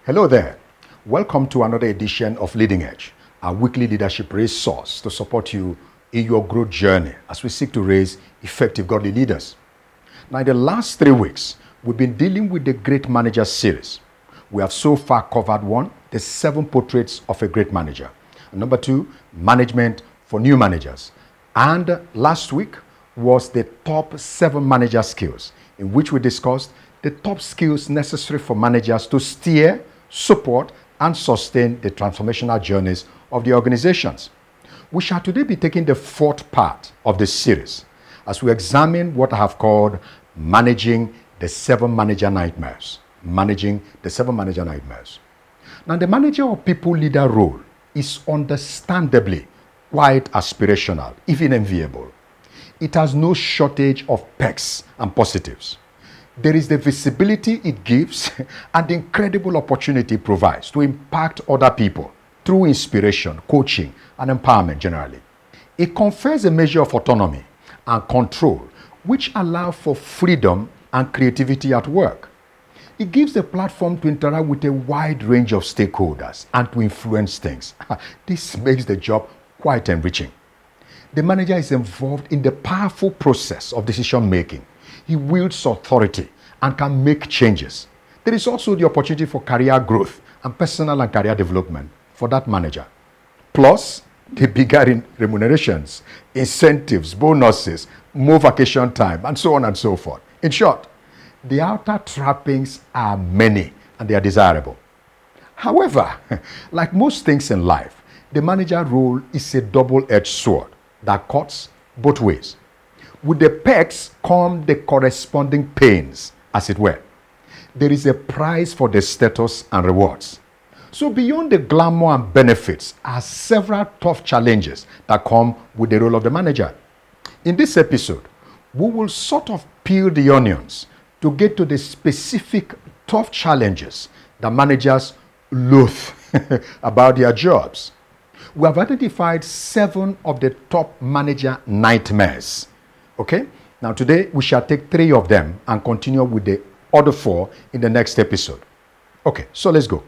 Hello there. Welcome to another edition of Leading Edge, our weekly leadership resource to support you in your growth journey as we seek to raise effective godly leaders. Now, in the last 3 weeks, we've been dealing with the Great Manager series. We have so far covered 1, the 7 portraits of a great manager. And number 2, management for new managers. And last week was the top 7 manager skills, in which we discussed the top skills necessary for managers to steer, support, and sustain the transformational journeys of the organizations. We shall today be taking the 4th part of the series as we examine what I have called managing the 7 manager nightmares. Managing the 7 manager nightmares. Now, the manager or people leader role is understandably quite aspirational, even enviable. It has no shortage of perks and positives. There is the visibility it gives and the incredible opportunity it provides to impact other people through inspiration, coaching, and empowerment generally. It confers a measure of autonomy and control, which allow for freedom and creativity at work. It gives a platform to interact with a wide range of stakeholders and to influence things. This makes the job quite enriching. The manager is involved in the powerful process of decision making. He wields authority and can make changes. There is also the opportunity for career growth and personal and career development for that manager. Plus, the bigger remunerations, incentives, bonuses, more vacation time, and so on and so forth. In short, the outer trappings are many and they are desirable. However, like most things in life, the manager role is a double-edged sword that cuts both ways. With the perks come the corresponding pains, as it were. There is a price for the status and rewards. So beyond the glamour and benefits are several tough challenges that come with the role of the manager. In this episode, we will sort of peel the onions to get to the specific tough challenges that managers loathe about their jobs. We have identified 7 of the top manager nightmares. Okay? Now today we shall take 3 of them and continue with the other 4 in the next episode. Okay, so let's go.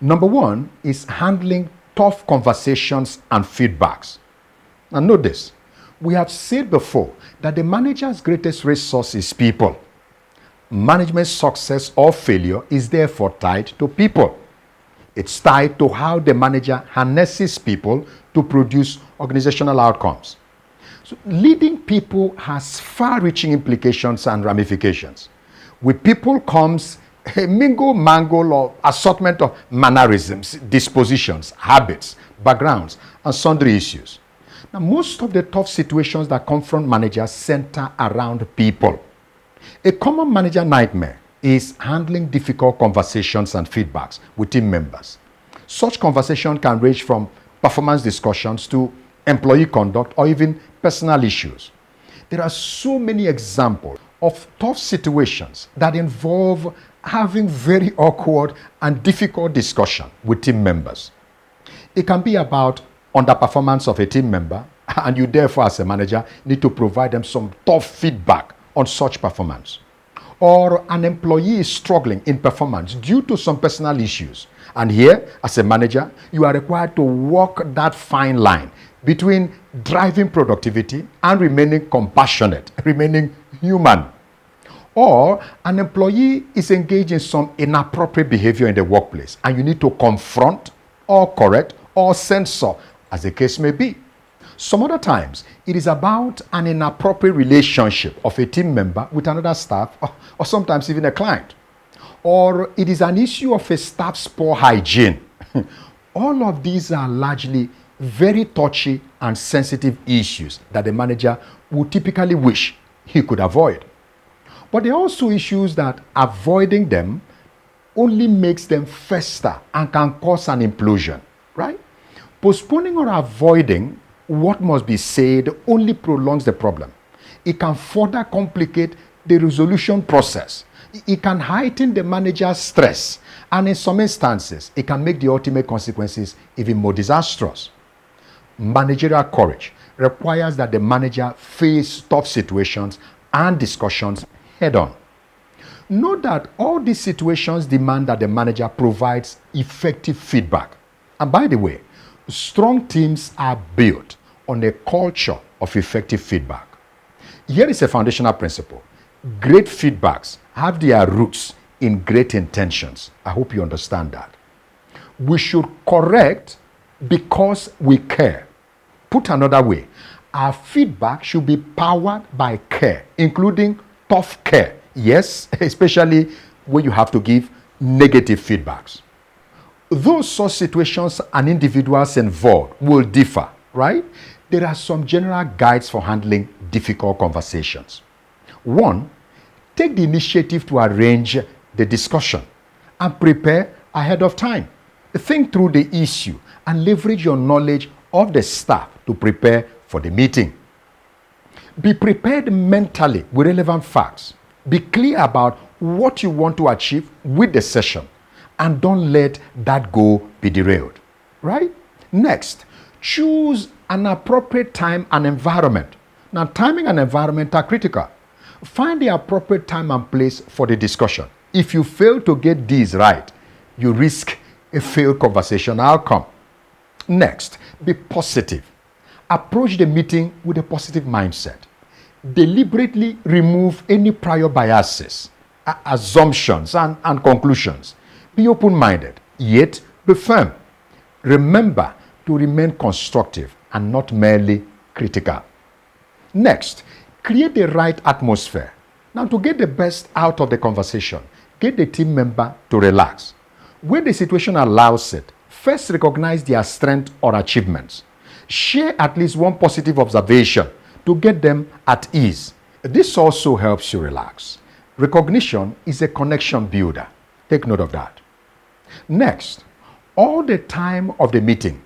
Number 1 is handling tough conversations and feedbacks. Now note this. We have said before that the manager's greatest resource is people. Management success or failure is therefore tied to people. It's tied to how the manager harnesses people to produce organizational outcomes. So leading people has far-reaching implications and ramifications. With people comes a mingle-mangle or assortment of mannerisms, dispositions, habits, backgrounds, and sundry issues. Now, most of the tough situations that confront managers center around people. A common manager nightmare is handling difficult conversations and feedbacks with team members. Such conversation can range from performance discussions to employee conduct or even personal issues. There are so many examples of tough situations that involve having very awkward and difficult discussion with team members. It can be about underperformance of a team member, and you therefore as a manager need to provide them some tough feedback on such performance. Or an employee is struggling in performance due to some personal issues. And here, as a manager, you are required to walk that fine line between driving productivity and remaining compassionate, remaining human. Or an employee is engaged in some inappropriate behavior in the workplace and you need to confront or correct or censor, as the case may be. Some other times, it is about an inappropriate relationship of a team member with another staff or sometimes even a client. Or it is an issue of a staff's poor hygiene. All of these are largely very touchy and sensitive issues that the manager would typically wish he could avoid. But there are also issues that avoiding them only makes them fester and can cause an implosion, right? Postponing or avoiding what must be said only prolongs the problem. It can further complicate the resolution process. It can heighten the manager's stress, and in some instances, it can make the ultimate consequences even more disastrous. Managerial courage requires that the manager face tough situations and discussions head on. Note that all these situations demand that the manager provides effective feedback. And by the way, strong teams are built on a culture of effective feedback. Here is a foundational principle. Great feedbacks have their roots in great intentions. I hope you understand that. We should correct because we care. Put another way, our feedback should be powered by care, including tough care. Yes, especially when you have to give negative feedbacks. Though such situations and individuals involved will differ, right? There are some general guides for handling difficult conversations. 1, take the initiative to arrange the discussion and prepare ahead of time. Think through the issue and leverage your knowledge of the staff to prepare for the meeting. Be prepared mentally with relevant facts. Be clear about what you want to achieve with the session, and don't let that goal be derailed, right? Next, choose an appropriate time and environment. Now, timing and environment are critical. Find the appropriate time and place for the discussion. If you fail to get these right, you risk a failed conversation outcome. Next, be positive. Approach the meeting with a positive mindset. Deliberately remove any prior biases, assumptions, and conclusions. Be open-minded, yet be firm. Remember to remain constructive and not merely critical. Next, create the right atmosphere. Now, to get the best out of the conversation, get the team member to relax. When the situation allows it, first recognize their strengths or achievements. Share at least one positive observation to get them at ease. This also helps you relax. Recognition is a connection builder. Take note of that. Next, all the time of the meeting,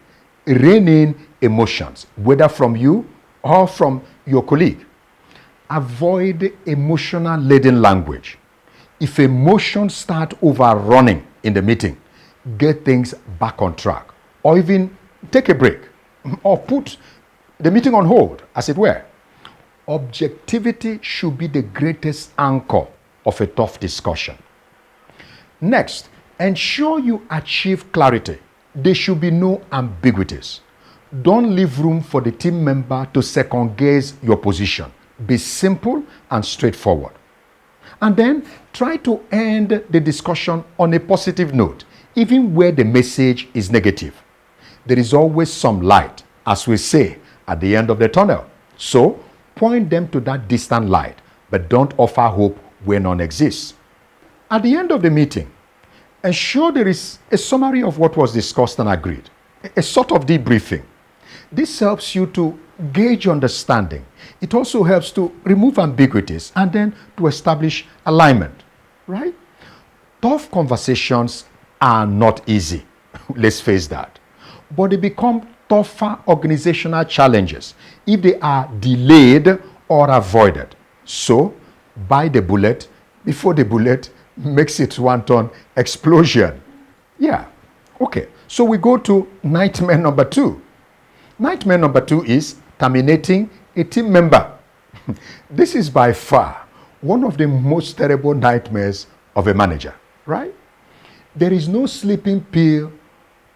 rein in emotions, whether from you or from your colleague. Avoid emotional-laden language. If emotions start overrunning in the meeting, get things back on track, or even take a break, or put the meeting on hold, as it were. Objectivity should be the greatest anchor of a tough discussion. Next, ensure you achieve clarity. There should be no ambiguities. Don't leave room for the team member to second-guess your position. Be simple and straightforward. And then try to end the discussion on a positive note, even where the message is negative. There is always some light, as we say, at the end of the tunnel. So, point them to that distant light, but don't offer hope where none exists. At the end of the meeting, ensure there is a summary of what was discussed and agreed, a sort of debriefing. This helps you to gauge understanding. It also helps to remove ambiguities and then to establish alignment, right? Tough conversations are not easy. Let's face that. But they become tougher organizational challenges if they are delayed or avoided. So, bite the bullet before the bullet makes it wanton explosion. Yeah. Okay. So we go to nightmare number 2. Nightmare number 2 is terminating a team member. This is by far one of the most terrible nightmares of a manager, right? There is no sleeping pill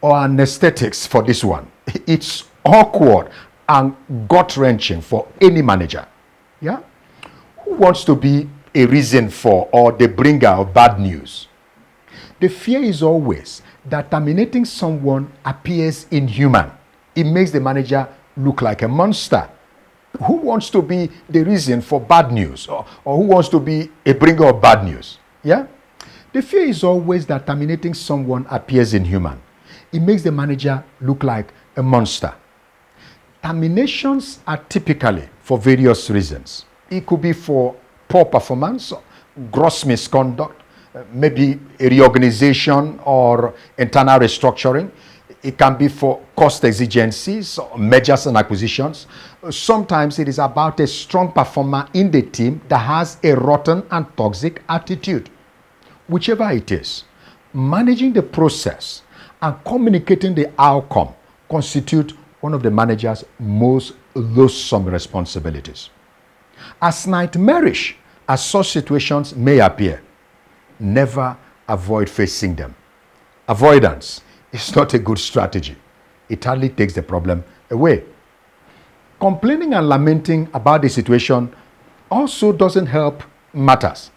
or anesthetics for this one. It's awkward and gut-wrenching for any manager. Yeah? Who wants to be a reason for or the bringer of bad news? The fear is always that terminating someone appears inhuman. It makes the manager look like a monster. Who wants to be the reason for bad news or who wants to be a bringer of bad news? Yeah? The fear is always that terminating someone appears inhuman. It makes the manager look like a monster. Terminations are typically for various reasons. It could be for poor performance, gross misconduct, maybe a reorganization or internal restructuring. It can be for cost exigencies, mergers and acquisitions. Sometimes it is about a strong performer in the team that has a rotten and toxic attitude. Whichever it is, managing the process and communicating the outcome constitute one of the manager's most loathsome responsibilities. As nightmarish as such situations may appear, Never avoid facing them. Avoidance is not a good strategy. It hardly takes the problem away. Complaining and lamenting about the situation also doesn't help matters.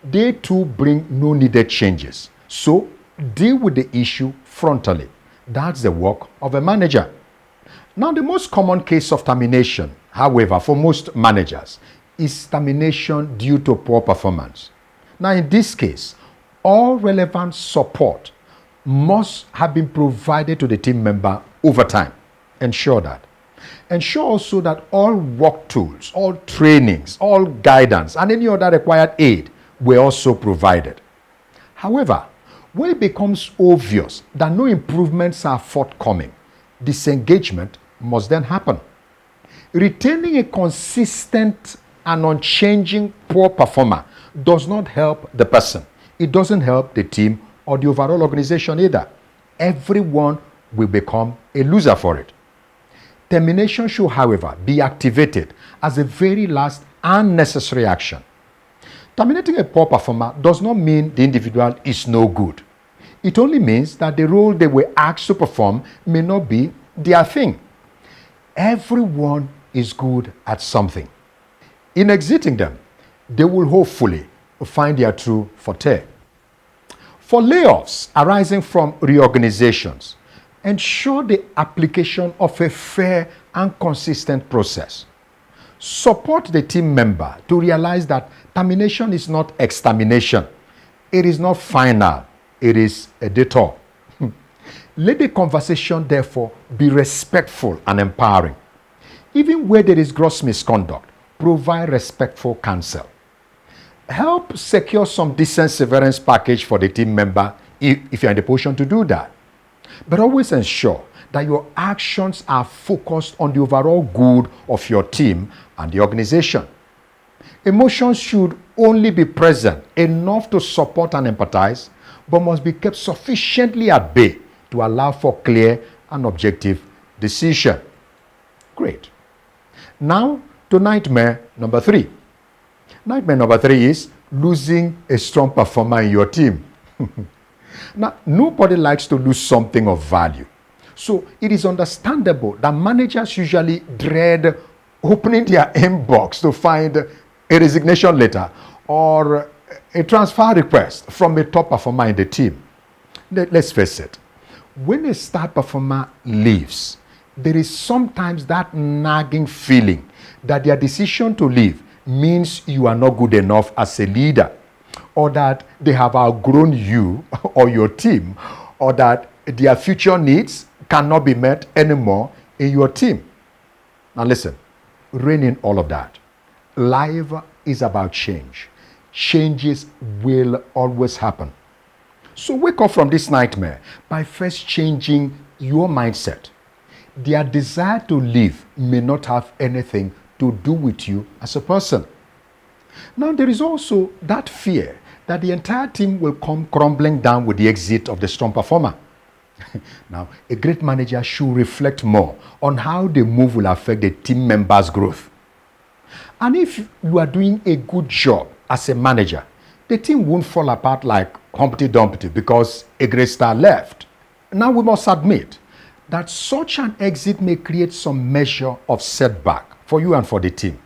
They too bring no needed changes. So deal with the issue frontally. That's the work of a manager. Now, the most common case of termination, however, for most managers, is termination due to poor performance. Now, in this case, all relevant support must have been provided to the team member over time. Ensure that. Ensure also that all work tools, all trainings, all guidance, and any other required aid were also provided. However, when it becomes obvious that no improvements are forthcoming, disengagement must then happen. Retaining a consistent and unchanging poor performer does not help the person. It doesn't help the team or the overall organization either. Everyone will become a loser for it. Termination should, however, be activated as a very last and necessary action. Terminating a poor performer does not mean the individual is no good. It only means that the role they were asked to perform may not be their thing. Everyone is good at something. In exiting them, they will hopefully find their true forte. For layoffs arising from reorganizations, ensure the application of a fair and consistent process. Support the team member to realize that termination is not extermination. It is not final. It is a detour. Let the conversation, therefore, be respectful and empowering. Even where there is gross misconduct, provide respectful counsel. Help secure some decent severance package for the team member if you're in the position to do that. But always ensure that your actions are focused on the overall good of your team and the organization. Emotions should only be present enough to support and empathize, but must be kept sufficiently at bay to allow for clear and objective decision. Great. Now to nightmare number 3. Nightmare number 3 is losing a strong performer in your team. Now, nobody likes to lose something of value. So it is understandable that managers usually dread opening their inbox to find a resignation letter or a transfer request from a top performer in the team. Let's face it. When a star performer leaves, there is sometimes that nagging feeling that their decision to leave means you are not good enough as a leader, or that they have outgrown you or your team, or that their future needs cannot be met anymore in your team. Now listen, rein in all of that. Life is about change. Changes will always happen. So wake up from this nightmare by first changing your mindset. Their desire to leave may not have anything to do with you as a person. Now there is also that fear that the entire team will come crumbling down with the exit of the strong performer. Now, a great manager should reflect more on how the move will affect the team members' growth. And if you are doing a good job as a manager, the team won't fall apart like Humpty Dumpty because a great star left. Now we must admit that such an exit may create some measure of setback for you and for the team.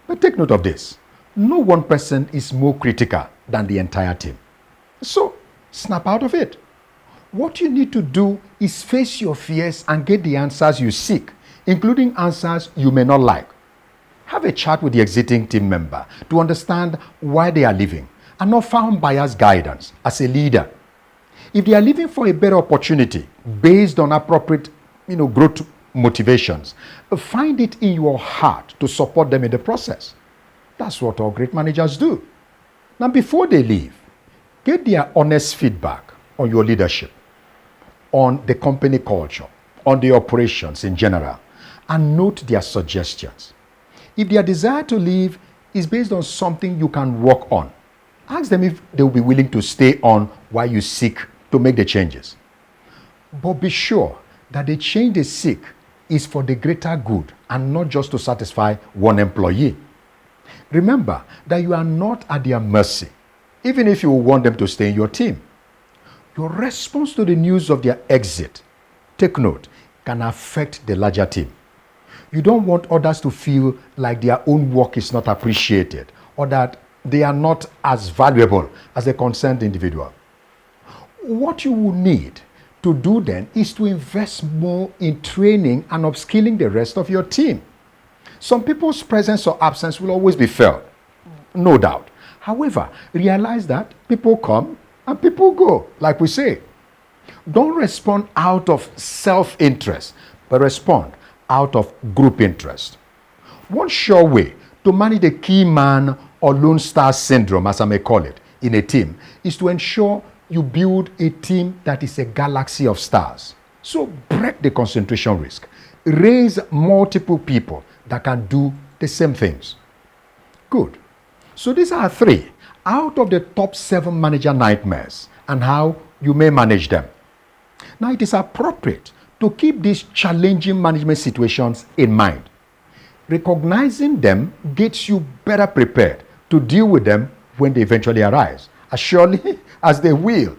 But take note of this. No one person is more critical than the entire team. So snap out of it. What you need to do is face your fears and get the answers you seek, including answers you may not like. Have a chat with the exiting team member to understand why they are leaving and offer unbiased guidance as a leader. If they are leaving for a better opportunity based on appropriate growth motivations, find it in your heart to support them in the process. That's what all great managers do. Now, before they leave, get their honest feedback on your leadership, on the company culture, on the operations in general, and note their suggestions. If their desire to leave is based on something you can work on, ask them if they will be willing to stay on while you seek to make the changes. But be sure that the change they seek is for the greater good and not just to satisfy one employee. Remember that you are not at their mercy. even if you want them to stay in your team. Your response to the news of their exit, take note, can affect the larger team. You don't want others to feel like their own work is not appreciated or that they are not as valuable as a concerned individual. What you will need to do then is to invest more in training and upskilling the rest of your team. Some people's presence or absence will always be felt, no doubt. However, realize that people come and people go, like we say. Don't respond out of self-interest, but respond out of group interest. One sure way to manage the key man or lone star syndrome, as I may call it, in a team is to ensure you build a team that is a galaxy of stars. So break the concentration risk. Raise multiple people that can do the same things. Good. So these are 3 out of the top 7 manager nightmares and how you may manage them. Now it is appropriate to keep these challenging management situations in mind. Recognizing them gets you better prepared to deal with them when they eventually arise, as surely as they will.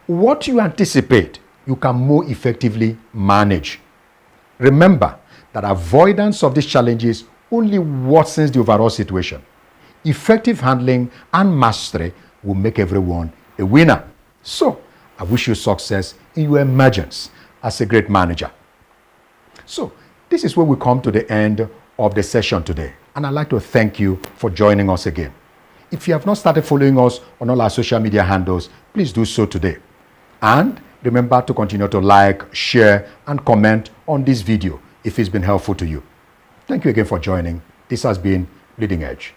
What you anticipate, you can more effectively manage. Remember that avoidance of these challenges only worsens the overall situation. Effective handling and mastery will make everyone a winner. So, I wish you success in your emergence as a great manager. So, this is where we come to the end of the session today. And I'd like to thank you for joining us again. If you have not started following us on all our social media handles, please do so today. And remember to continue to like, share, and comment on this video if it's been helpful to you. Thank you again for joining. This has been Leading Edge.